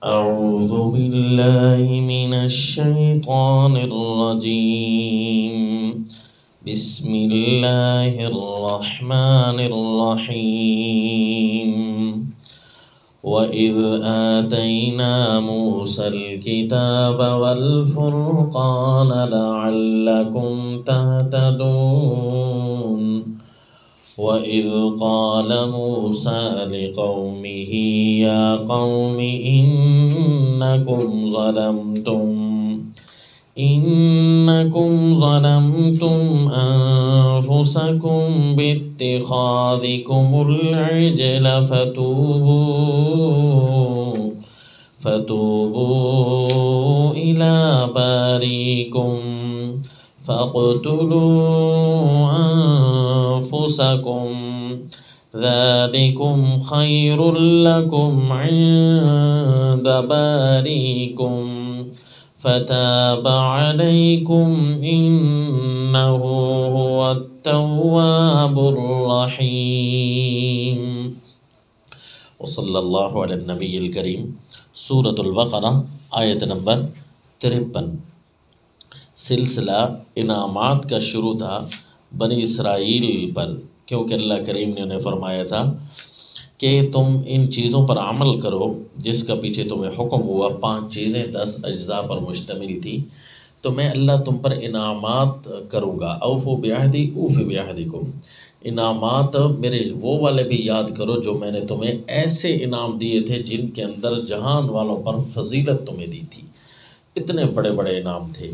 أعوذ بالله من الشيطان الرجيم. بسم الله الرحمن الرحيم. وإذ آتينا موسى الكتاب والفرقان لعلكم تهتدون. وإذ قال موسى لقومه يا قوم إنكم ظلمتم أنفسكم باتخاذكم العجل فتوبوا إلى باريكم فاقتلوا أنفسكم ذلكم خير لكم عند باريكم فتاب عليكم إنه هو التواب الرحيم. وصلی اللہ علی النبی الکریم. سورۃ البقرہ آیت نمبر 53. سلسلہ انعامات کا شروع تھا بنی اسرائیل پر، کیونکہ اللہ کریم نے انہیں فرمایا تھا کہ تم ان چیزوں پر عمل کرو جس کا پیچھے تمہیں حکم ہوا. 5 چیزیں 10 اجزاء پر مشتمل تھی. تو میں اللہ تم پر انعامات کروں گا. اوفوا بعہدی اوف بعہدکم. انعامات میرے وہ والے بھی یاد کرو جو میں نے تمہیں ایسے انعام دیے تھے جن کے اندر جہان والوں پر فضیلت تمہیں دی تھی. اتنے بڑے بڑے انعام تھے،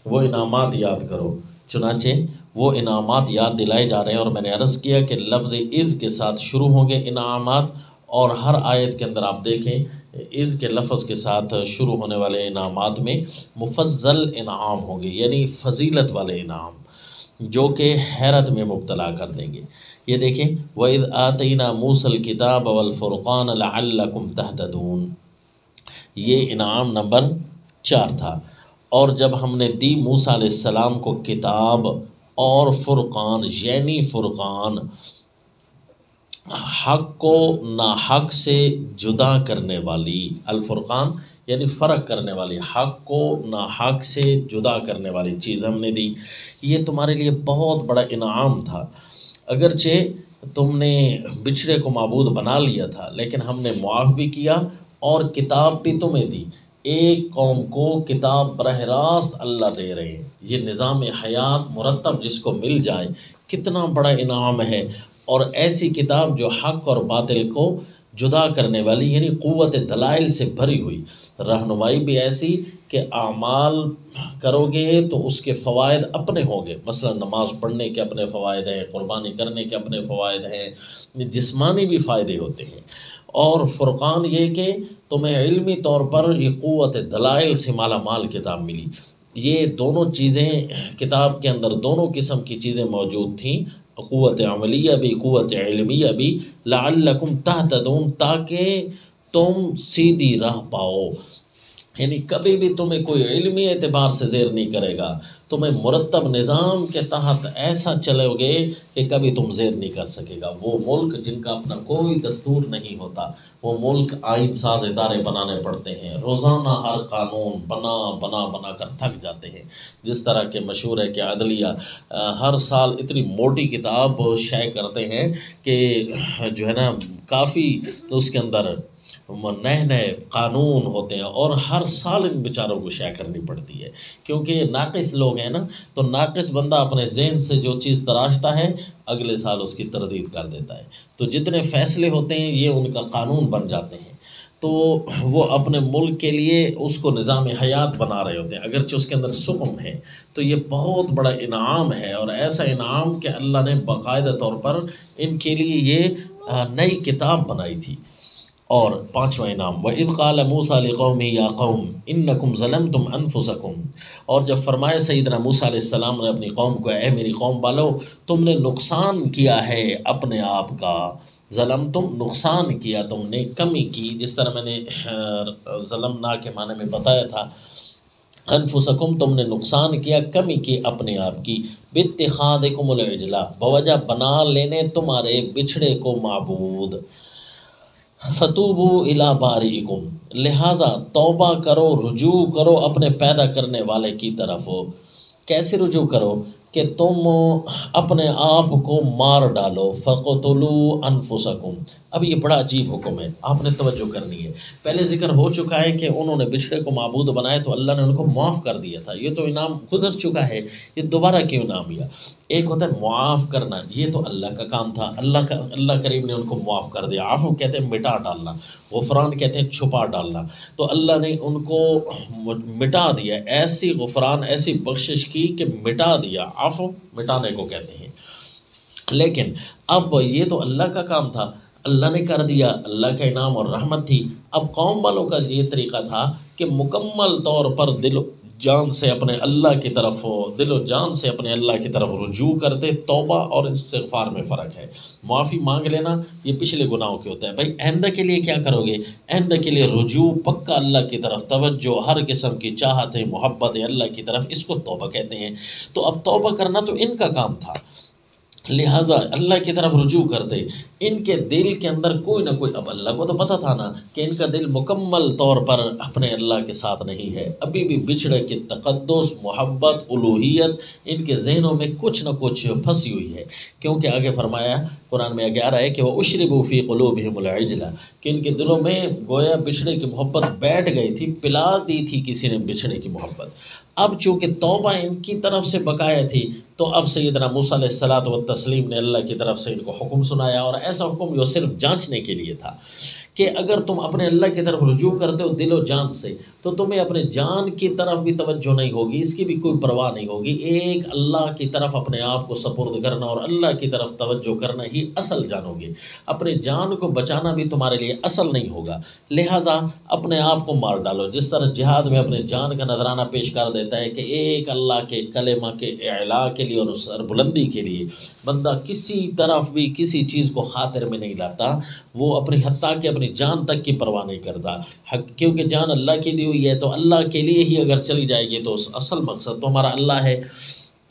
وہ انعامات یاد کرو. چنانچہ وہ انعامات یاد دلائے جا رہے ہیں، اور میں نے عرض کیا کہ لفظ از کے ساتھ شروع ہوں گے انعامات، اور ہر آیت کے اندر آپ دیکھیں از کے لفظ کے ساتھ شروع ہونے والے انعامات میں مفضل انعام ہوں گے، یعنی فضیلت والے انعام جو کہ حیرت میں مبتلا کر دیں گے. یہ دیکھیں وَإِذْ آتَيْنَا مُوسَى الْكِتَابَ وَالْفُرْقَانَ لَعَلَّكُمْ تَهْتَدُونَ. یہ انعام نمبر 4 تھا. اور جب ہم نے دی موسیٰ علیہ السلام کو کتاب اور فرقان، یعنی فرقان حق کو ناحق سے جدا کرنے والی، الفرقان یعنی فرق کرنے والی، حق کو ناحق سے جدا کرنے والی چیز ہم نے دی. یہ تمہارے لیے بہت بڑا انعام تھا. اگرچہ تم نے بچھڑے کو معبود بنا لیا تھا، لیکن ہم نے معاف بھی کیا اور کتاب بھی تمہیں دی. ایک قوم کو کتاب براہ راست اللہ دے رہے ہیں. یہ نظام حیات مرتب جس کو مل جائے کتنا بڑا انعام ہے. اور ایسی کتاب جو حق اور باطل کو جدا کرنے والی، یعنی قوت دلائل سے بھری ہوئی، رہنمائی بھی ایسی کہ اعمال کرو گے تو اس کے فوائد اپنے ہوں گے. مثلا نماز پڑھنے کے اپنے فوائد ہیں، قربانی کرنے کے اپنے فوائد ہیں، جسمانی بھی فائدے ہوتے ہیں. اور فرقان یہ کہ تمہیں علمی طور پر یہ قوت دلائل سے مالا مال کتاب ملی. یہ دونوں چیزیں کتاب کے اندر، دونوں قسم کی چیزیں موجود تھیں، قوت عملیہ بھی قوت علمیہ بھی. لعلکم تہتدون، تاکہ تم سیدھی راہ پاؤ. یعنی کبھی بھی تمہیں کوئی علمی اعتبار سے زیر نہیں کرے گا. تمہیں مرتب نظام کے تحت ایسا چلو گے کہ کبھی تم زیر نہیں کر سکے گا. وہ ملک جن کا اپنا کوئی دستور نہیں ہوتا، وہ ملک آئین ساز ادارے بنانے پڑتے ہیں. روزانہ ہر قانون بنا کر تھک جاتے ہیں. جس طرح کے مشہور ہے کہ عدلیہ ہر سال اتنی موٹی کتاب شائع کرتے ہیں کہ جو ہے نا کافی اس کے اندر نئے قانون ہوتے ہیں، اور ہر سال ان بیچاروں کو شائع کرنی پڑتی ہے. کیونکہ یہ ناقص لوگ ہیں نا، تو ناقص بندہ اپنے ذہن سے جو چیز تراشتا ہے اگلے سال اس کی تردید کر دیتا ہے. تو جتنے فیصلے ہوتے ہیں یہ ان کا قانون بن جاتے ہیں. تو وہ اپنے ملک کے لیے اس کو نظام حیات بنا رہے ہوتے ہیں، اگرچہ اس کے اندر سکون ہے. تو یہ بہت بڑا انعام ہے، اور ایسا انعام کہ اللہ نے باقاعدہ طور پر ان کے لیے یہ نئی کتاب بنائی تھی. اور 5واں انعام وَإِذْ قَالَ مُوسَىٰ لِقَوْمِهِ يَا قَوْمِ إِنَّكُمْ ظَلَمْتُمْ أَنفُسَكُمْ. اور جب فرمایا سیدنا موسیٰ علیہ السلام نے اپنی قوم کو، اے میری قوم والو، تم نے نقصان کیا ہے اپنے آپ کا. ظلمتم، نقصان کیا تم نے، کمی کی. جس طرح میں نے ظلمنا کے معنی میں بتایا تھا، انفسکم تم نے نقصان کیا، کمی کی اپنے آپ کی. باتخاذکم العجلہ، بوجہ بنا لینے تمہارے بچھڑے کو معبود. فتوبو الی بارئکم، لہذا توبہ کرو، رجوع کرو اپنے پیدا کرنے والے کی طرف. کیسے رجوع کرو؟ کہ تم اپنے آپ کو مار ڈالو. فقتلوا انفسکم. اب یہ بڑا عجیب حکم ہے، آپ نے توجہ کرنی ہے. پہلے ذکر ہو چکا ہے کہ انہوں نے بچھڑے کو معبود بنائے تو اللہ نے ان کو معاف کر دیا تھا، یہ تو انعام گزر چکا ہے، یہ دوبارہ کیوں انعام دیا؟ ایک ہوتا ہے معاف کرنا، یہ تو اللہ کا کام تھا، اللہ کریم نے ان کو معاف کر دیا. عفو کہتے ہیں مٹا ڈالنا، غفران کہتے ہیں چھپا ڈالنا. تو اللہ نے ان کو مٹا دیا، ایسی غفران ایسی بخشش کی کہ مٹا دیا. عفو مٹانے کو کہتے ہیں. لیکن اب یہ تو اللہ کا کام تھا، اللہ نے کر دیا، اللہ کا انعام اور رحمت تھی. اب قوم والوں کا یہ طریقہ تھا کہ مکمل طور پر دل و جان سے اپنے اللہ کی طرف دل و جان سے اپنے اللہ کی طرف رجوع کرتے. توبہ اور استغفار میں فرق ہے. معافی مانگ لینا یہ پچھلے گناہوں کے ہوتا ہے. بھائی آئندہ کے لیے کیا کرو گے؟ آئندہ کے لیے رجوع پکا اللہ کی طرف، توجہ ہر قسم کی چاہت محبت اللہ کی طرف، اس کو توبہ کہتے ہیں. تو اب توبہ کرنا تو ان کا کام تھا، لہٰذا اللہ کی طرف رجوع کرتے. ان کے دل کے اندر کوئی نہ کوئی، اب اللہ کو تو پتہ تھا نا کہ ان کا دل مکمل طور پر اپنے اللہ کے ساتھ نہیں ہے، ابھی بھی بچھڑے کی تقدس محبت الوہیت ان کے ذہنوں میں کچھ نہ کچھ پھنسی ہوئی ہے. کیونکہ آگے فرمایا قرآن میں آگے آ رہا ہے کہ وہ اشربوا فی قلوبہم العجل، کہ ان کے دلوں میں گویا بچھڑے کی محبت بیٹھ گئی تھی، پلا دی تھی کسی نے بچھڑے کی محبت. اب چونکہ توبہ ان کی طرف سے بقایا تھی تو اب سیدنا موسیٰ علیہ الصلوۃ والتسلیم نے اللہ کی طرف سے ان کو حکم سنایا، اور ایسا حکم جو صرف جانچنے کے لیے تھا کہ اگر تم اپنے اللہ کی طرف رجوع کرتے ہو دل و جان سے تو تمہیں اپنے جان کی طرف بھی توجہ نہیں ہوگی، اس کی بھی کوئی پرواہ نہیں ہوگی. ایک اللہ کی طرف اپنے آپ کو سپرد کرنا اور اللہ کی طرف توجہ کرنا ہی اصل جانو گے. اپنے جان کو بچانا بھی تمہارے لیے اصل نہیں ہوگا، لہٰذا اپنے آپ کو مار ڈالو. جس طرح جہاد میں اپنے جان کا نذرانہ پیش کر دیتا ہے کہ ایک اللہ کے کلمہ کے اعلاء کے لیے اور سربلندی کے لیے بندہ کسی طرف بھی کسی چیز کو خاطر میں نہیں لاتا، وہ اپنی حتیٰ کہ اپنی جان تک کی پرواہ نہیں کرتا، کیونکہ جان اللہ کی دی ہوئی ہے تو اللہ کے لیے ہی اگر چلی جائے گی تو اصل مقصد تو ہمارا اللہ ہے.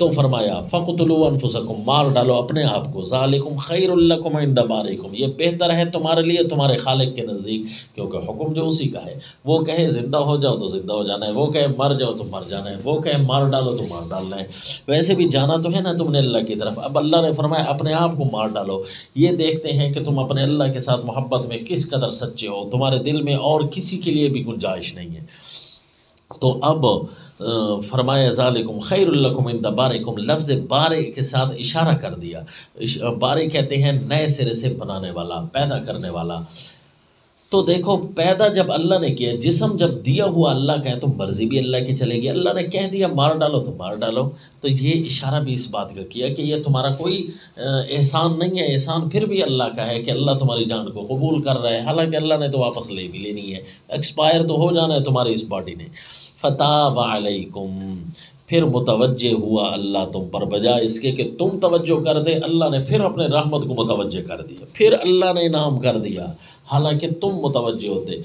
تو فرمایا فقتلوا انفسکم، مار ڈالو اپنے آپ کو. ذالکم خیر لکم عند بارئکم، یہ بہتر ہے تمہارے لیے تمہارے خالق کے نزدیک، کیونکہ حکم جو اسی کا ہے. وہ کہے زندہ ہو جاؤ تو زندہ ہو جانا ہے، وہ کہے مر جاؤ تو مر جانا ہے، وہ کہے مار ڈالو تو مار ڈالنا ہے. ویسے بھی جانا تو ہے نا تم نے اللہ کی طرف. اب اللہ نے فرمایا اپنے آپ کو مار ڈالو. یہ دیکھتے ہیں کہ تم اپنے اللہ کے ساتھ محبت میں کس قدر سچے ہو، تمہارے دل میں اور کسی کے لیے بھی گنجائش نہیں ہے. تو اب فرمایا ذالکم خیر لکم عند بارئکم، لفظ بارئ کے ساتھ اشارہ کر دیا. بارئ کہتے ہیں نئے سرے سے بنانے والا، پیدا کرنے والا. تو دیکھو پیدا جب اللہ نے کیا، جسم جب دیا ہوا اللہ کا ہے تو مرضی بھی اللہ کی چلے گی. اللہ نے کہہ دیا مار ڈالو تو مار ڈالو. تو یہ اشارہ بھی اس بات کا کیا کہ یہ تمہارا کوئی احسان نہیں ہے، احسان پھر بھی اللہ کا ہے کہ اللہ تمہاری جان کو قبول کر رہا ہے، حالانکہ اللہ نے تو واپس لے بھی لینی ہے، ایکسپائر تو ہو جانا ہے تمہاری اس باڈی نے. فتاب علیکم، پھر متوجہ ہوا اللہ تم پر، بجائے اس کے کہ تم توجہ کر دے اللہ نے پھر اپنے رحمت کو متوجہ کر دیا، پھر اللہ نے انعام کر دیا حالانکہ تم متوجہ ہوتے.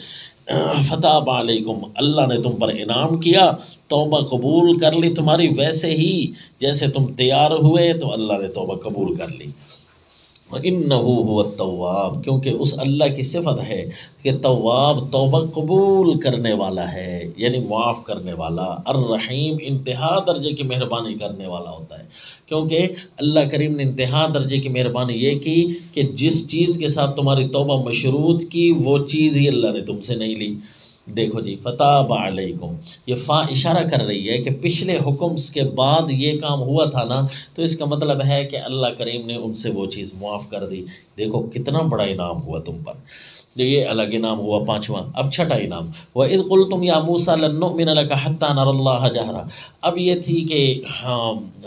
فتاب علیکم، اللہ نے تم پر انعام کیا، توبہ قبول کر لی تمہاری، ویسے ہی جیسے تم تیار ہوئے تو اللہ نے توبہ قبول کر لی. وَإِنَّهُ هُوَ التَّوَّابُ، کیونکہ اس اللہ کی صفت ہے کہ تواب توبہ قبول کرنے والا ہے، یعنی معاف کرنے والا. الرحیم، انتہا درجے کی مہربانی کرنے والا ہوتا ہے. کیونکہ اللہ کریم نے انتہا درجے کی مہربانی یہ کی کہ جس چیز کے ساتھ تمہاری توبہ مشروط کی وہ چیز ہی اللہ نے تم سے نہیں لی. دیکھو جی فتاب علیکم، یہ فا اشارہ کر رہی ہے کہ پچھلے حکم کے بعد یہ کام ہوا تھا نا، تو اس کا مطلب ہے کہ اللہ کریم نے ان سے وہ چیز معاف کر دی. دیکھو کتنا بڑا انعام ہوا تم پر. یہ الگ انعام ہوا پانچواں. اب چھٹا انعام وَإِذْ قُلْتُمْ يَا مُوسَىٰ لَن نُّؤْمِنَ لَكَ حَتَّىٰ نَرَى اللَّهَ جَهْرًا. اب یہ تھی کہ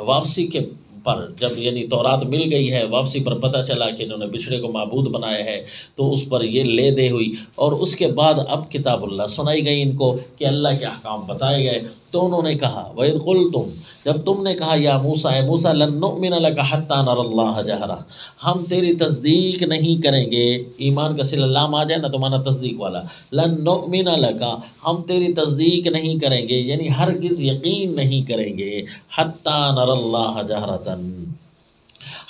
واپسی کے پر جب یعنی تورات مل گئی ہے، واپسی پر پتہ چلا کہ انہوں نے بچھڑے کو معبود بنایا ہے تو اس پر یہ لے دے ہوئی، اور اس کے بعد اب کتاب اللہ سنائی گئی ان کو کہ اللہ کے احکام بتائے گئے. تو انہوں نے کہا وَإِذْ قُلْتُمْ، جب تم نے کہا یا موسیٰ، اے موسیٰ، لَن نُّؤْمِنَ لَكَ حَتَّىٰ نَرَى اللَّهَ جَهْرًا، ہم تیری تصدیق نہیں کریں گے. ایمان کا صلہ لام آ جائے نا تو مانا تصدیق والا. لَن نُّؤْمِنَ لَكَ، ہم تیری تصدیق نہیں کریں گے، یعنی ہرگز یقین نہیں کریں گے. حَتَّىٰ نَرَى اللَّهَ جَهْرَةً،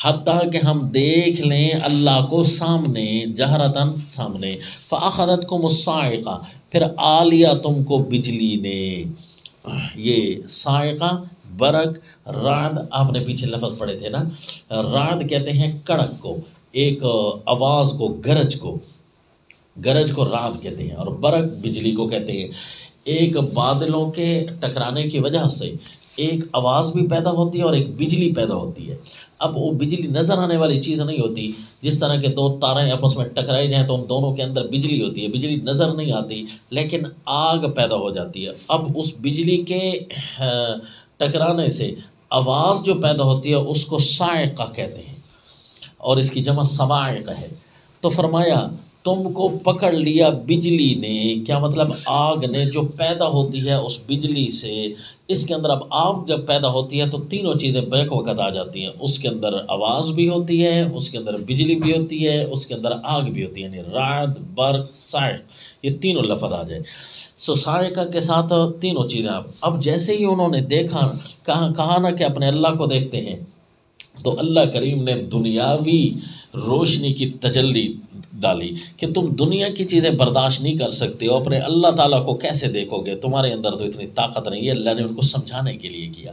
حتیٰ کہ ہم دیکھ لیں اللہ کو سامنے، جہرتاً سامنے، فأخذتکم الصاعقہ، پھر آ لیا تم کو بجلی نے. یہ صاعقہ، برق، رعد، آپ نے پیچھے لفظ پڑھے تھے نا، رعد کہتے ہیں کڑک کو، ایک آواز کو، گرج کو، گرج کو رعد کہتے ہیں، اور برق بجلی کو کہتے ہیں. ایک بادلوں کے ٹکرانے کی وجہ سے ایک آواز بھی پیدا ہوتی ہے اور ایک بجلی پیدا ہوتی ہے. اب وہ بجلی نظر آنے والی چیز نہیں ہوتی، جس طرح کے دو تاریں آپس میں ٹکرائی جائیں تو ان دونوں کے اندر بجلی ہوتی ہے، بجلی نظر نہیں آتی لیکن آگ پیدا ہو جاتی ہے. اب اس بجلی کے ٹکرانے سے آواز جو پیدا ہوتی ہے اس کو صاعقہ کہتے ہیں، اور اس کی جمع صواعق ہے. تو فرمایا تم کو پکڑ لیا بجلی نے، کیا مطلب آگ نے جو پیدا ہوتی ہے اس بجلی سے. اس کے اندر اب آگ جب پیدا ہوتی ہے تو تینوں چیزیں بیک وقت آ جاتی ہیں، اس کے اندر آواز بھی ہوتی ہے، اس کے اندر بجلی بھی ہوتی ہے، اس کے اندر آگ بھی ہوتی ہے، یعنی رعد، برق، صاعق، یہ تینوں لفظ آ جائے. صاعقہ کے ساتھ تینوں چیزیں. اب جیسے ہی انہوں نے دیکھا، کہا نا کہ اپنے اللہ کو دیکھتے ہیں، تو اللہ کریم نے دنیاوی روشنی کی تجلی ڈالی کہ تم دنیا کی چیزیں برداشت نہیں کر سکتے ہو، اپنے اللہ تعالیٰ کو کیسے دیکھو گے، تمہارے اندر تو اتنی طاقت نہیں ہے. اللہ نے ان کو سمجھانے کے لیے کیا،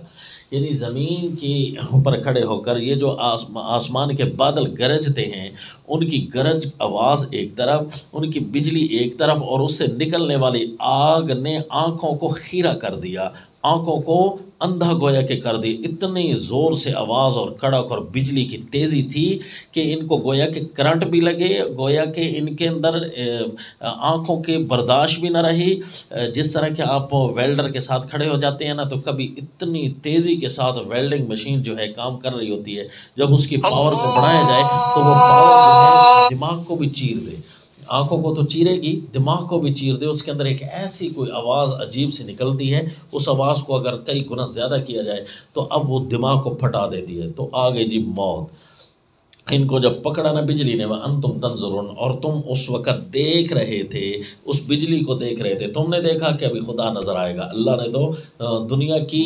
یعنی زمین کے اوپر کھڑے ہو کر یہ جو آسمان کے بادل گرجتے ہیں، ان کی گرج آواز ایک طرف، ان کی بجلی ایک طرف، اور اس سے نکلنے والی آگ نے آنکھوں کو خیرہ کر دیا، آنکھوں کو اندھا گویا کہ کر دی. اتنی زور سے آواز اور کڑک اور بجلی کی تیزی تھی کہ ان کو گویا کہ کرنٹ بھی لگے، گویا کہ ان کے اندر آنکھوں کے برداشت بھی نہ رہی. جس طرح کہ آپ ویلڈر کے ساتھ کھڑے ہو جاتے ہیں نا، تو کبھی اتنی تیزی کے ساتھ ویلڈنگ مشین جو ہے کام کر رہی ہوتی ہے، جب اس کی پاور کو بڑھایا جائے تو وہ پاور جو ہے دماغ کو بھی چیر دے، آنکھوں کو تو چیرے گی، دماغ کو بھی چیر دے. اس کے اندر ایک ایسی کوئی آواز عجیب سی نکلتی ہے، اس آواز کو اگر کئی گنا زیادہ کیا جائے تو اب وہ دماغ کو پھٹا دیتی ہے. تو آگے جی موت. ان کو جب پکڑا نا بجلی نے، وَأَنْتُمْ تَنْظُرُونَ، اور تم اس وقت دیکھ رہے تھے، اس بجلی کو دیکھ رہے تھے. تم نے دیکھا کہ ابھی خدا نظر آئے گا. اللہ نے تو دنیا کی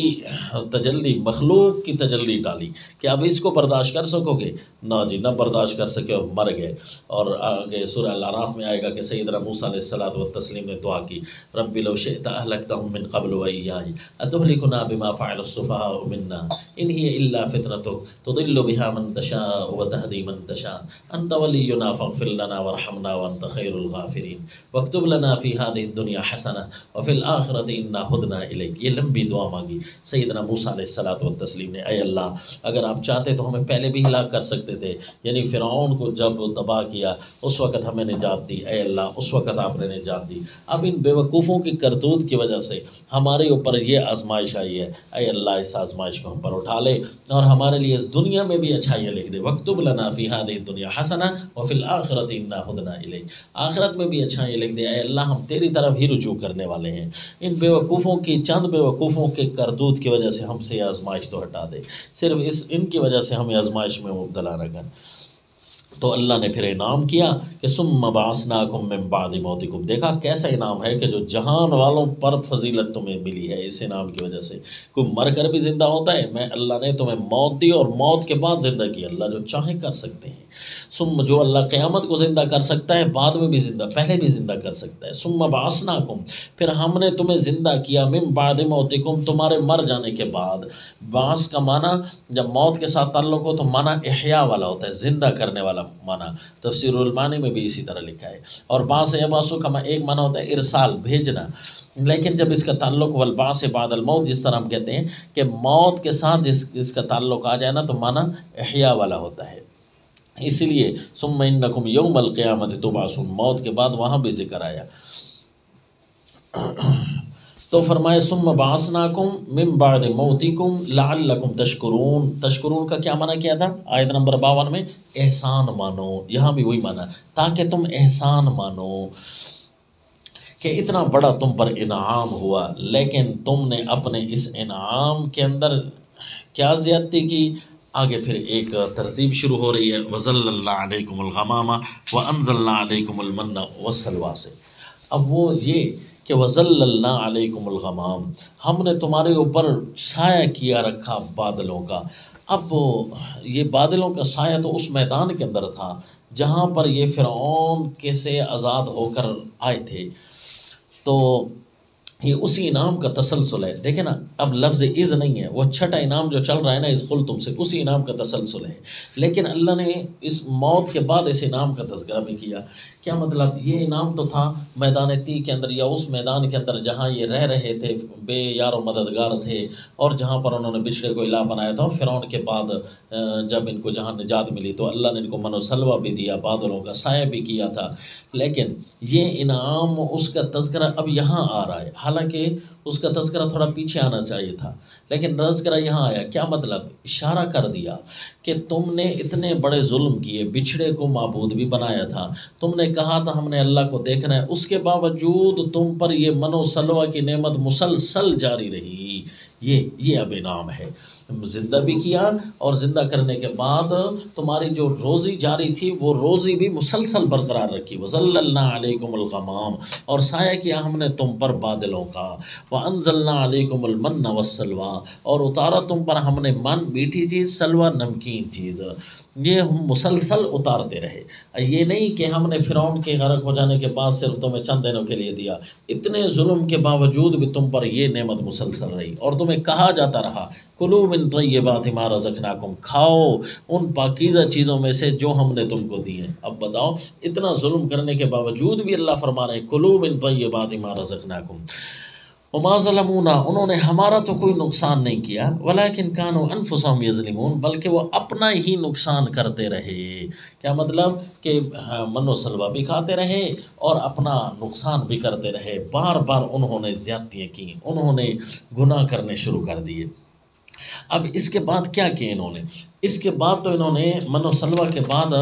تجلی، مخلوق کی تجلی ڈالی کہ اب اس کو برداشت کر سکو گے؟ نہ جی، نہ برداشت کر سکے اور مر گئے. اور آگے سورہ الاعراف میں آئے گا کہ سیدنا موسیٰ علیہ الصلوۃ والتسلیم نے دعا کی، رب لو شئت اہلکتہم من قبل وإیائی اتہلکنا بما فعل السفہاء منا ان ہی الا فتنتک تضل بها من تشاء وتہدی من تشاء انت ولینا فاغفر لنا وارحمنا وانت خیر الغافرین واکتب لنا فی هذه الدنیا حسنہ وفی الآخرۃ انا ہدنا الیک. یہ لمبی دعا مانگی سیدنا موسیٰ علیہ الصلوۃ والتسلیم نے، اے اللہ اگر آپ چاہتے تو ہمیں پہلے بھی ہلاک کر سکتے تھے، یعنی فرعون کو جب تباہ کیا اس وقت ہمیں نجات دی، اے اللہ اس وقت آپ نے نجات دی. اب ان بیوقوفوں کی کرتوت کی وجہ سے ہمارے اوپر یہ آزمائش آئی ہے، اے اللہ اس آزمائش کو ہم پر اٹھا لے اور ہمارے لیے اس دنیا میں بھی اچھائیاں لکھ دے. وَاكْتُبْ لَنَا فِي هَذِهِ الدُّنْيَا حَسَنَةً وَفِي الْآخِرَةِ إِنَّا هُدْنَا إِلَيْكَ، آخرت میں بھی اچھائیاں لکھ دے، اے اللہ ہم تیری طرف ہی رجوع کرنے والے ہیں. ان بیوقوفوں کی، چند بیوقوفوں کے کرتوت کی وجہ سے ہم سے یہ آزمائش تو ہٹا دے، صرف ان کی وجہ سے ہمیں آزمائش میں مبتلا نہ کر. تو اللہ نے پھر انعام کیا کہ ثم بعثناکم من بعد موتکم. دیکھا کیسا انعام ہے کہ جو جہان والوں پر فضیلت تمہیں ملی ہے اس انعام کی وجہ سے. کوئی مر کر بھی زندہ ہوتا ہے؟ میں اللہ نے تمہیں موت دی اور موت کے بعد زندہ کیا. اللہ جو چاہے کر سکتے ہیں. ثم، جو اللہ قیامت کو زندہ کر سکتا ہے بعد میں بھی زندہ، پہلے بھی زندہ کر سکتا ہے. ثم بعثناکم، پھر ہم نے تمہیں زندہ کیا، من بعد موتکم، تمہارے مر جانے کے بعد. بعث کا معنی جب موت کے ساتھ تعلق ہو تو معنی احیاء والا ہوتا ہے، زندہ کرنے والا معنی. تفسیر المعانی میں بھی اسی طرح لکھا ہے. اور بعث یبعث کا ایک معنی ہوتا ہے ارسال، بھیجنا. لیکن جب اس کا تعلق والبعث بعد الموت، جس طرح ہم کہتے ہیں کہ موت کے ساتھ اس کا تعلق آ جائے نا تو معنی احیاء والا ہوتا ہے. اس لیے ثم انکم یوم القیامت تبعثون، موت کے بعد وہاں بھی ذکر آیا. تو فرمائے ثم بعثناکم من بعد موتکم لعلکم تشکرون. تشکرون کا کیا معنی کیا تھا آیت نمبر 52 میں؟ احسان مانو. یہاں بھی وہی معنی، تاکہ تم احسان مانو کہ اتنا بڑا تم پر انعام ہوا، لیکن تم نے اپنے اس انعام کے اندر کیا زیادتی کی. آگے پھر ایک ترتیب شروع ہو رہی ہے، وَظَلَّلْنَا عَلَيْكُمُ الْغَمَامَ وَأَنزَلْنَا عَلَيْكُمُ الْمَنَّ وَالسَّلْوَىٰ سے. اب وہ یہ کہ وَظَلَّلْنَا عَلَيْكُمُ الْغَمَامَ، ہم نے تمہارے اوپر سایہ کیا رکھا بادلوں کا۔ اب یہ بادلوں کا سایہ تو اس میدان کے اندر تھا جہاں پر یہ فرعون کے سے آزاد ہو کر آئے تھے، تو یہ اسی انعام کا تسلسل ہے۔ دیکھیں نا، اب لفظ اذ نہیں ہے، وہ چھٹا انعام جو چل رہا ہے نا اذ قلتم سے، اسی انعام کا تسلسل ہے، لیکن اللہ نے اس موت کے بعد اس انعام کا تذکرہ بھی کیا۔ کیا مطلب؟ یہ انعام تو تھا میدان تی کے اندر، یا اس میدان کے اندر جہاں یہ رہ رہے تھے، بے یار و مددگار تھے، اور جہاں پر انہوں نے بچھڑے کو الہ بنایا تھا۔ فرعون کے بعد جب ان کو جہاں نجات ملی تو اللہ نے ان کو من و سلوہ بھی دیا، بادلوں کا سایہ بھی کیا تھا، لیکن یہ انعام اس کا تذکرہ اب یہاں آ رہا ہے، حالانکہ اس کا تذکرہ تھوڑا پیچھے آنا چاہیے تھا، لیکن تذکرہ یہاں آیا۔ کیا مطلب؟ اشارہ کر دیا کہ تم نے اتنے بڑے ظلم کیے، بچھڑے کو معبود بھی بنایا تھا، تم نے کہا تھا ہم نے اللہ کو دیکھنا ہے، اس کے باوجود تم پر یہ من و سلوہ کی نعمت مسلسل جاری رہی۔ یہ اب انعام ہے، زندہ بھی کیا، اور زندہ کرنے کے بعد تمہاری جو روزی جاری تھی وہ روزی بھی مسلسل برقرار رکھی۔ وَظَلَّلْنَا عَلَيْكُمُ الْغَمَامَ، اور سایہ کیا ہم نے تم پر بادلوں کا۔ وَأَنزَلْنَا عَلَيْكُمُ الْمَنَّ وَالسَّلْوَىٰ، اور اتارا تم پر ہم نے من میٹھی چیز، سلوہ نمکین چیز، یہ ہم مسلسل اتارتے رہے۔ یہ نہیں کہ ہم نے فرعون کے غرق ہو جانے کے بعد صرف تمہیں چند دنوں کے لیے دیا، اتنے ظلم کے باوجود بھی تم پر یہ نعمت مسلسل رہی، اور تمہیں کہا جاتا رہا کلوا من طیبات ما رزقناکم، کھاؤ ان پاکیزہ چیزوں میں سے جو ہم نے تم کو دی ہیں۔ اب بتاؤ، اتنا ظلم کرنے کے باوجود بھی اللہ فرما رہے ہیں کلوا من طیبات ما رزقناکم۔ وما ظلمونا، انہوں نے ہمارا تو کوئی نقصان نہیں کیا، ولکن کانوا انفسهم یظلمون، بلکہ وہ اپنا ہی نقصان کرتے رہے۔ کیا مطلب؟ کہ من و سلوہ بھی کھاتے رہے اور اپنا نقصان بھی کرتے رہے، بار بار انہوں نے زیادتیاں کی، انہوں نے گناہ کرنے شروع کر دیے۔ اب اس کے بعد کیا کیا انہوں نے؟ اس کے بعد تو انہوں نے من و سلوہ کے بعد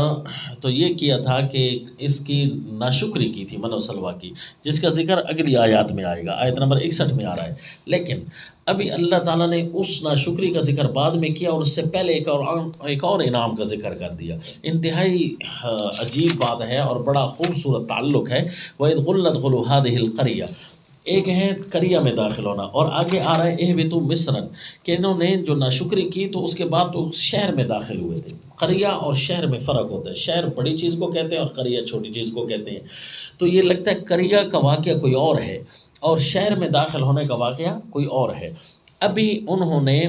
تو یہ کیا تھا کہ اس کی ناشکری کی تھی، من و سلوہ کی، جس کا ذکر اگلی آیات میں آئے گا، آیت نمبر 61 میں آ رہا ہے۔ لیکن ابھی اللہ تعالیٰ نے اس ناشکری کا ذکر بعد میں کیا، اور اس سے پہلے ایک اور انعام کا ذکر کر دیا۔ انتہائی عجیب بات ہے اور بڑا خوبصورت تعلق ہے۔ وَإِذْ قُلْنَا ادْخُلُوا هَٰذِهِ الْقَرْيَةَ، ایک ہے قریہ میں داخل ہونا، اور آگے آ رہا ہے اہبطوا مصرا، کہ انہوں نے جو ناشکری کی تو اس کے بعد تو شہر میں داخل ہوئے تھے۔ قریہ اور شہر میں فرق ہوتا ہے، شہر بڑی چیز کو کہتے ہیں اور قریہ چھوٹی چیز کو کہتے ہیں، تو یہ لگتا ہے قریہ کا واقعہ کوئی اور ہے اور شہر میں داخل ہونے کا واقعہ کوئی اور ہے۔ ابھی انہوں نے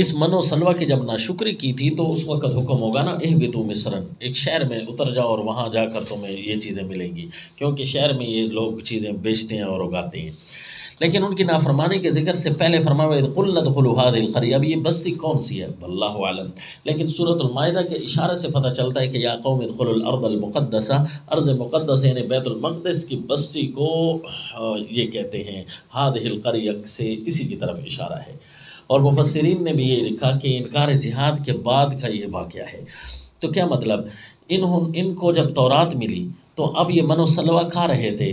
اس من و سلوہ کی جب ناشکری کی تھی تو اس وقت حکم ہوگا نا اہبطوا مصرا، ایک شہر میں اتر جاؤ اور وہاں جا کر تمہیں یہ چیزیں ملیں گی، کیونکہ شہر میں یہ لوگ چیزیں بیچتے ہیں اور اگاتے ہیں۔ لیکن ان کی نافرمانی کے ذکر سے پہلے فرمایا وَإِذْ قُلْنَا ادْخُلُوا هَٰذِهِ الْقَرْيَةَ، اب یہ بستی کون سی ہے واللہ اعلم، لیکن سورۃ المائدہ کے اشارے سے پتہ چلتا ہے کہ یا قوم ادخلوا الارض المقدسہ، ارض مقدس یعنی بیت المقدس کی بستی کو یہ کہتے ہیں هَٰذِهِ الْقَرْيَةَ، سے اسی کی طرف اشارہ ہے۔ اور مفسرین نے بھی یہ لکھا کہ انکار جہاد کے بعد کا یہ واقعہ ہے۔ تو کیا مطلب؟ ان کو جب تورات ملی تو اب یہ من و سلوہ کھا رہے تھے،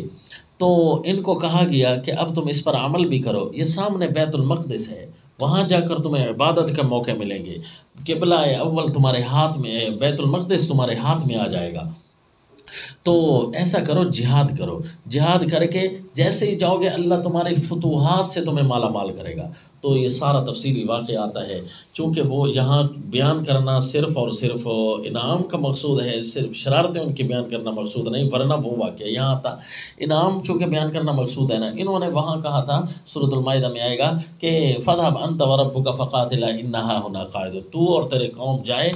تو ان کو کہا گیا کہ اب تم اس پر عمل بھی کرو، یہ سامنے بیت المقدس ہے، وہاں جا کر تمہیں عبادت کا موقع ملیں گے، قبلہ اول تمہارے ہاتھ میں، بیت المقدس تمہارے ہاتھ میں آ جائے گا، تو ایسا کرو، جہاد کرو، جہاد کر کے جیسے ہی جاؤ گے اللہ تمہارے فتوحات سے تمہیں مالا مال کرے گا۔ تو یہ سارا تفصیلی واقعہ آتا ہے، چونکہ وہ یہاں بیان کرنا صرف اور صرف انعام کا مقصود ہے، صرف شرارتیں ان کی بیان کرنا مقصود نہیں، ورنہ وہ واقعہ یہاں آتا انعام چونکہ بیان کرنا مقصود ہے نا۔ انہوں نے وہاں کہا تھا، سورۃ المائدہ میں آئے گا کہ فَاذْهَبْ أَنْتَ وَرَبُّكَ فَقَاتِلَا إِنَّهَا هُنَا قَاعِدُونَ، تو اور تیرے قوم جائے،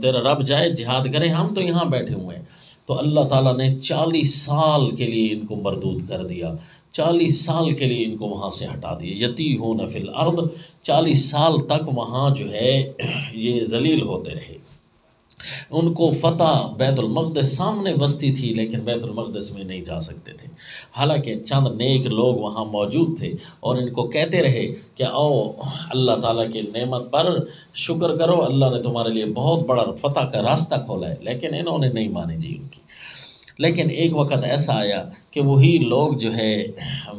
تیرا رب جائے جہاد کرے، ہم تو یہاں بیٹھے ہوئے ہیں۔ تو اللہ تعالیٰ نے 40 سال کے لیے ان کو مردود کر دیا، 40 سال کے لیے ان کو وہاں سے ہٹا دیا، یتیہون فی الارض، 40 سال تک وہاں جو ہے یہ ذلیل ہوتے رہے۔ ان کو فتح، بیت المقدس سامنے بستی تھی لیکن بیت المقدس میں نہیں جا سکتے تھے، حالانکہ چند نیک لوگ وہاں موجود تھے اور ان کو کہتے رہے کہ آؤ اللہ تعالیٰ کی نعمت پر شکر کرو، اللہ نے تمہارے لیے بہت بڑا فتح کا راستہ کھولا ہے، لیکن انہوں نے نہیں مانی جی ان کی۔ لیکن ایک وقت ایسا آیا کہ وہی لوگ جو ہے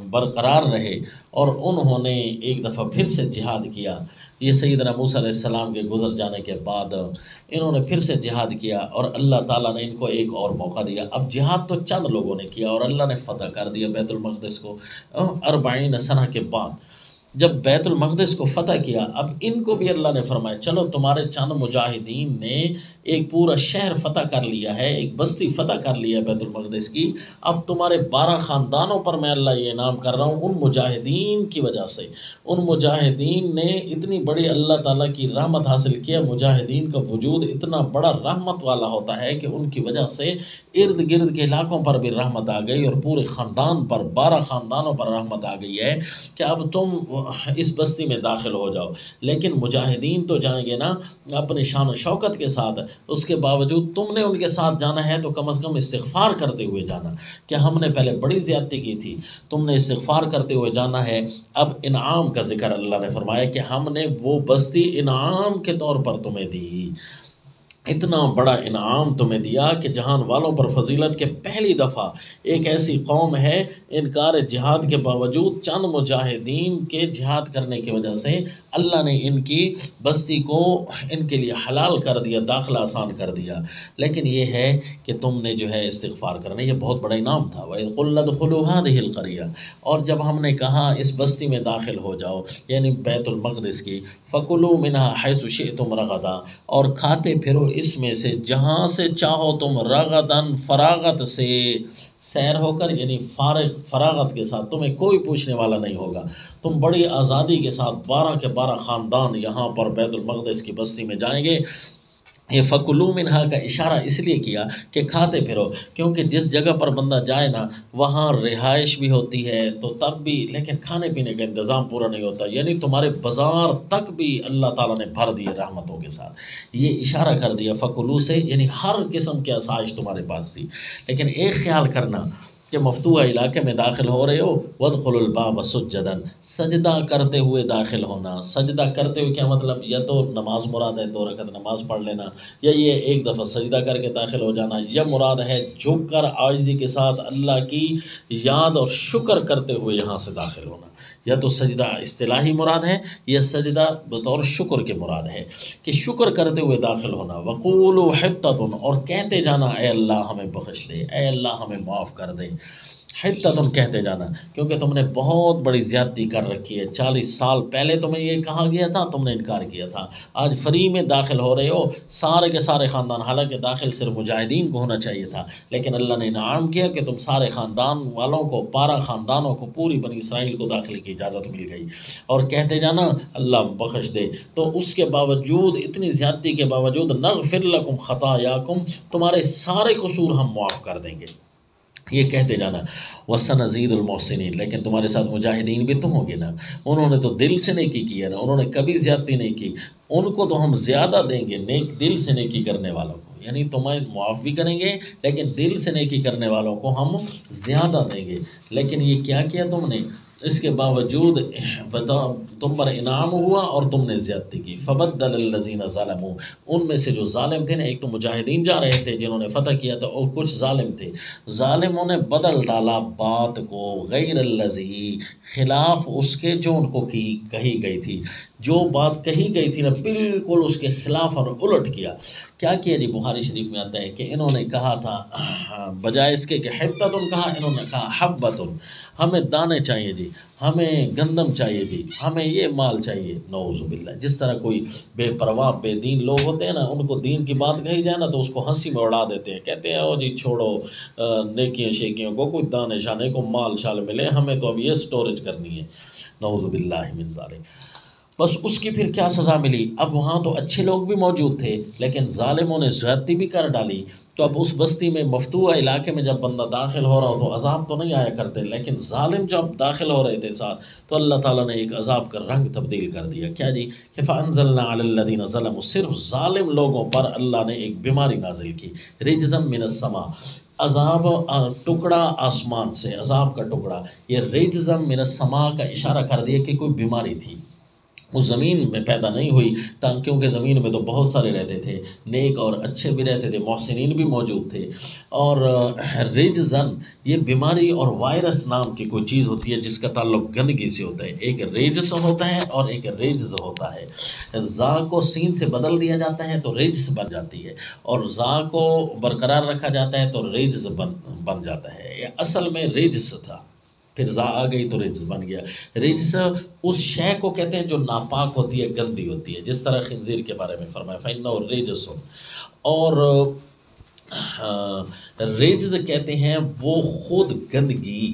برقرار رہے اور انہوں نے ایک دفعہ پھر سے جہاد کیا. یہ سیدنا موسیٰ علیہ السلام کے گزر جانے کے بعد انہوں نے پھر سے جہاد کیا اور اللہ تعالیٰ نے ان کو ایک اور موقع دیا. اب جہاد تو چند لوگوں نے کیا اور اللہ نے فتح کر دیا بیت المقدس کو 40 سنہ کے بعد. جب بیت المقدس کو فتح کیا اب ان کو بھی اللہ نے فرمایا چلو تمہارے چند مجاہدین نے ایک پورا شہر فتح کر لیا ہے، ایک بستی فتح کر لیا ہے بیت المقدس کی، اب تمہارے 12 خاندانوں پر میں اللہ یہ انعام کر رہا ہوں ان مجاہدین کی وجہ سے. ان مجاہدین نے اتنی بڑی اللہ تعالیٰ کی رحمت حاصل کیا. مجاہدین کا وجود اتنا بڑا رحمت والا ہوتا ہے کہ ان کی وجہ سے ارد گرد کے علاقوں پر بھی رحمت آ گئی اور پورے خاندان پر 12 خاندانوں پر رحمت آ گئی ہے کہ اب تم اس بستی میں داخل ہو جاؤ. لیکن مجاہدین تو جائیں گے نا اپنی شان و شوکت کے ساتھ، اس کے باوجود تم نے ان کے ساتھ جانا ہے تو کم از کم استغفار کرتے ہوئے جانا کہ ہم نے پہلے بڑی زیادتی کی تھی، تم نے استغفار کرتے ہوئے جانا ہے. اب انعام کا ذکر اللہ نے فرمایا کہ ہم نے وہ بستی انعام کے طور پر تمہیں دی، اتنا بڑا انعام تمہیں دیا کہ جہان والوں پر فضیلت کے پہلی دفعہ ایک ایسی قوم ہے انکار جہاد کے باوجود چند مجاہدین کے جہاد کرنے کی وجہ سے اللہ نے ان کی بستی کو ان کے لیے حلال کر دیا، داخلہ آسان کر دیا. لیکن یہ ہے کہ تم نے جو ہے استغفار کرنا، یہ بہت بڑا انعام تھا. وَإِذْ قُلْنَا ادْخُلُوا هَٰذِهِ الْقَرْيَةَ، اور جب ہم نے کہا اس بستی میں داخل ہو جاؤ یعنی بیت المقدس کی، فَكُلُوا مِنْهَا حَيْثُ شِئْتُمْ رَغَدًا، اور کھاتے پھرو اس میں سے جہاں سے چاہو تم، رغدن فراغت سے، سیر ہو کر یعنی فراغت کے ساتھ، تمہیں کوئی پوچھنے والا نہیں ہوگا، تم بڑی آزادی کے ساتھ 12 کے 12 خاندان یہاں پر بیت المقدس کی بستی میں جائیں گے. یہ فَكُلُوا مِنْهَا کا اشارہ اس لیے کیا کہ کھاتے پھرو، کیونکہ جس جگہ پر بندہ جائے نا وہاں رہائش بھی ہوتی ہے تو تب بھی، لیکن کھانے پینے کا انتظام پورا نہیں ہوتا، یعنی تمہارے بازار تک بھی اللہ تعالیٰ نے بھر دیے رحمتوں کے ساتھ. یہ اشارہ کر دیا فَكُلُوا سے، یعنی ہر قسم کی آسائش تمہارے پاس تھی. لیکن ایک خیال کرنا کہ مفتوحہ علاقے میں داخل ہو رہے ہو، وَادْخُلُوا الْبَابَ سُجَّدًا، سجدہ کرتے ہوئے داخل ہونا. سجدہ کرتے ہوئے کیا مطلب؟ یا تو نماز مراد ہے 2 رکعت نماز پڑھ لینا، یا یہ ایک دفعہ سجدہ کر کے داخل ہو جانا، یا مراد ہے جھک کر عاجزی کے ساتھ اللہ کی یاد اور شکر کرتے ہوئے یہاں سے داخل ہونا. یا تو سجدہ اصطلاحی مراد ہے یا سجدہ بطور شکر کے مراد ہے کہ شکر کرتے ہوئے داخل ہونا. وَقُولُوا حِطَّةٌ، اور کہتے جانا اے اللہ ہمیں بخش دے، اے اللہ ہمیں معاف کر دے. حِطَّةٌ کہتے جانا، کیونکہ تم نے بہت بڑی زیادتی کر رکھی ہے. 40 سال پہلے تمہیں یہ کہا گیا تھا، تم نے انکار کیا تھا. آج فری میں داخل ہو رہے ہو سارے کے سارے خاندان، حالانکہ داخل صرف مجاہدین کو ہونا چاہیے تھا، لیکن اللہ نے انعام کیا کہ تم سارے خاندان والوں کو، 12 خاندانوں کو، پوری بنی اسرائیل کو داخلے کی اجازت مل گئی. اور کہتے جانا اللہ بخش دے. تو اس کے باوجود، اتنی زیادتی کے باوجود، نغفر لکم خطایاکم، تمہارے سارے قصور ہم معاف کر دیں گے، یہ کہتے جانا. وَسَنَزِيدُ الْمُحْسِنِينَ، لیکن تمہارے ساتھ مجاہدین بھی تو ہوں گے نا، انہوں نے تو دل سے نیکی کی ہے نا، انہوں نے کبھی زیادتی نہیں کی، ان کو تو ہم زیادہ دیں گے. نیک دل سے نیکی کرنے والوں کو، یعنی تمہیں معاف بھی کریں گے لیکن دل سے نیکی کرنے والوں کو ہم زیادہ دیں گے. لیکن یہ کیا کیا تم نے؟ اس کے باوجود تم پر انعام ہوا اور تم نے زیادتی کی. فبدل الذین ظلموا، ان میں سے جو ظالم تھے نا، ایک تو مجاہدین جا رہے تھے جنہوں نے فتح کیا تھا، اور کچھ ظالم تھے، ظالموں نے بدل ڈالا بات کو، غیر الذی، خلاف اس کے جو ان کو کہی گئی تھی. جو بات کہی گئی تھی نا بالکل اس کے خلاف اور الٹ کیا. کیا کیا جی؟ بخاری شریف میں آتا ہے کہ انہوں نے کہا تھا بجائے اس کے کہ حبتن کہا، انہوں نے کہا حبتن، ہمیں دانے چاہیے جی، ہمیں گندم چاہیے جی، ہمیں یہ مال چاہیے. نعوذ باللہ. جس طرح کوئی بے پرواہ بے دین لوگ ہوتے ہیں نا، ان کو دین کی بات کہی جائے نا تو اس کو ہنسی میں اڑا دیتے ہیں، کہتے ہیں او جی چھوڑو نیکیاں شیکیوں کو، کوئی دانے شانے کو مال شال ملے، ہمیں تو اب یہ سٹوریج کرنی ہے. نعوذ باللہ من ذالک. بس اس کی پھر کیا سزا ملی؟ اب وہاں تو اچھے لوگ بھی موجود تھے لیکن ظالموں نے زیادتی بھی کر ڈالی. تو اب اس بستی میں، مفتوحہ علاقے میں جب بندہ داخل ہو رہا ہو تو عذاب تو نہیں آیا کرتے، لیکن ظالم جب داخل ہو رہے تھے ساتھ تو اللہ تعالیٰ نے ایک عذاب کا رنگ تبدیل کر دیا. کیا جی؟ کہ فَأَنزَلْنَا عَلَى الَّذِينَ ظَلَمُوا، صرف ظالم لوگوں پر اللہ نے ایک بیماری نازل کی. رِجْزًا مِّنَ السَّمَاءِ، عذاب ٹکڑا آسمان سے، عذاب کا ٹکڑا. یہ رِجْزًا مِّنَ السَّمَاء کا اشارہ کر دیا کہ کوئی بیماری تھی. وہ زمین میں پیدا نہیں ہوئی، کیونکہ زمین میں تو بہت سارے رہتے تھے، نیک اور اچھے بھی رہتے تھے، محسنین بھی موجود تھے۔ اور ریجزن، یہ بیماری اور وائرس نام کی کوئی چیز ہوتی ہے جس کا تعلق گندگی سے ہوتا ہے۔ ایک ریجس ہوتا ہے اور ایک ریجز ہوتا ہے۔ زا کو سین سے بدل دیا جاتا ہے تو ریجس بن جاتی ہے، اور زا کو برقرار رکھا جاتا ہے تو ریجز بن جاتا ہے۔ یہ اصل میں ریجس تھا، پھر زا آ گئی تو رجس بن گیا۔ رجس اس شے کو کہتے ہیں جو ناپاک ہوتی ہے، گندی ہوتی ہے، جس طرح خنزیر کے بارے میں فرمایا فَإِنَّهُ رِجْسٌ۔ اور رجز کہتے ہیں وہ خود گندگی،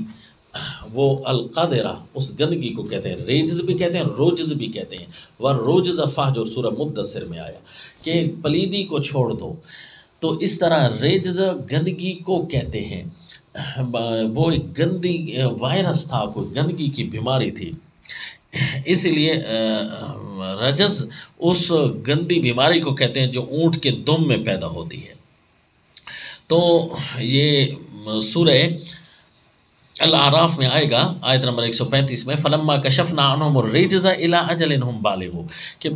وہ القادرہ، اس گندگی کو کہتے ہیں۔ ریجز بھی کہتے ہیں، روجز بھی کہتے ہیں۔ وَالرُّجْزَ فَاهْجُرْ، سورہ مدثر میں آیا کہ پلیدی کو چھوڑ دو۔ تو اس طرح ریجز گندگی کو کہتے ہیں۔ وہ ایک گندی وائرس تھا، کوئی گندگی کی بیماری تھی، اسی لیے رجز اس گندی بیماری کو کہتے ہیں جو اونٹ کے دم میں پیدا ہوتی ہے۔ تو یہ سورہ الاعراف میں آئے گا، آیت نمبر 135 میں فلما کشفنا عنہم الرجز الی اجل ہم بالغوا، کہ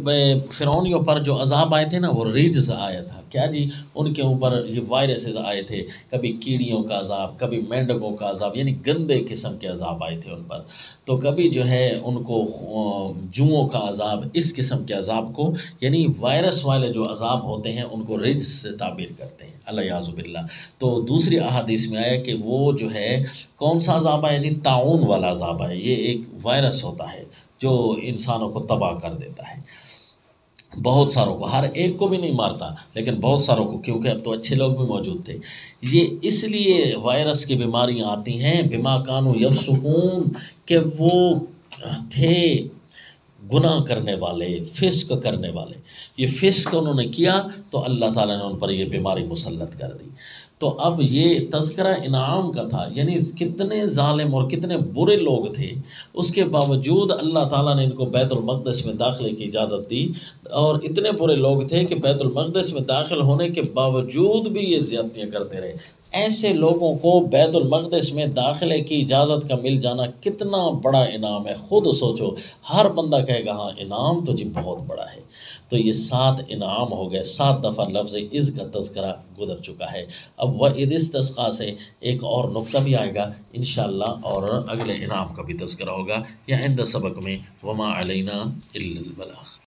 فرعونیوں پر جو عذاب آئے تھے نا، وہ ریجز آیا تھا۔ کیا جی؟ ان کے اوپر یہ وائرسز آئے تھے، کبھی کیڑیوں کا عذاب، کبھی مینڈکوں کا عذاب، یعنی گندے قسم کے عذاب آئے تھے ان پر۔ تو کبھی جو ہے ان کو جوؤں کا عذاب، اس قسم کے عذاب کو، یعنی وائرس والے جو عذاب ہوتے ہیں ان کو رجز سے تعبیر کرتے ہیں، الیاذ باللہ۔ تو دوسری احادیث میں آیا کہ وہ جو ہے کون سا عذاب ہے؟ یعنی طاعون والا عذاب ہے۔ یہ ایک وائرس ہوتا ہے جو انسانوں کو تباہ کر دیتا ہے، بہت ساروں کو، ہر ایک کو بھی نہیں مارتا لیکن بہت ساروں کو، کیونکہ اب تو اچھے لوگ بھی موجود تھے۔ یہ اس لیے وائرس کی بیماریاں آتی ہیں بما کانوا یفسقون، کہ وہ تھے گناہ کرنے والے، فسق کرنے والے۔ یہ فسق انہوں نے کیا تو اللہ تعالیٰ نے ان پر یہ بیماری مسلط کر دی۔ تو اب یہ تذکرہ انعام کا تھا، یعنی کتنے ظالم اور کتنے برے لوگ تھے، اس کے باوجود اللہ تعالیٰ نے ان کو بیت المقدس میں داخلے کی اجازت دی، اور اتنے برے لوگ تھے کہ بیت المقدس میں داخل ہونے کے باوجود بھی یہ زیادتیاں کرتے رہے۔ ایسے لوگوں کو بیت المقدس میں داخلے کی اجازت کا مل جانا کتنا بڑا انعام ہے، خود سوچو۔ ہر بندہ کہے گا ہاں انعام تو جی بہت بڑا ہے۔ تو یہ 7 انعام ہو گئے، 7 دفعہ لفظ عز کا تذکرہ گزر چکا ہے۔ اب وَإِذِ اسْتَسْقَىٰ سے ایک اور نقطہ بھی آئے گا انشاءاللہ، اور اگلے انعام کا بھی تذکرہ ہوگا، یا عند سبق میں وَمَا عَلَيْنَا إِلَّا الْبَلَاغُ۔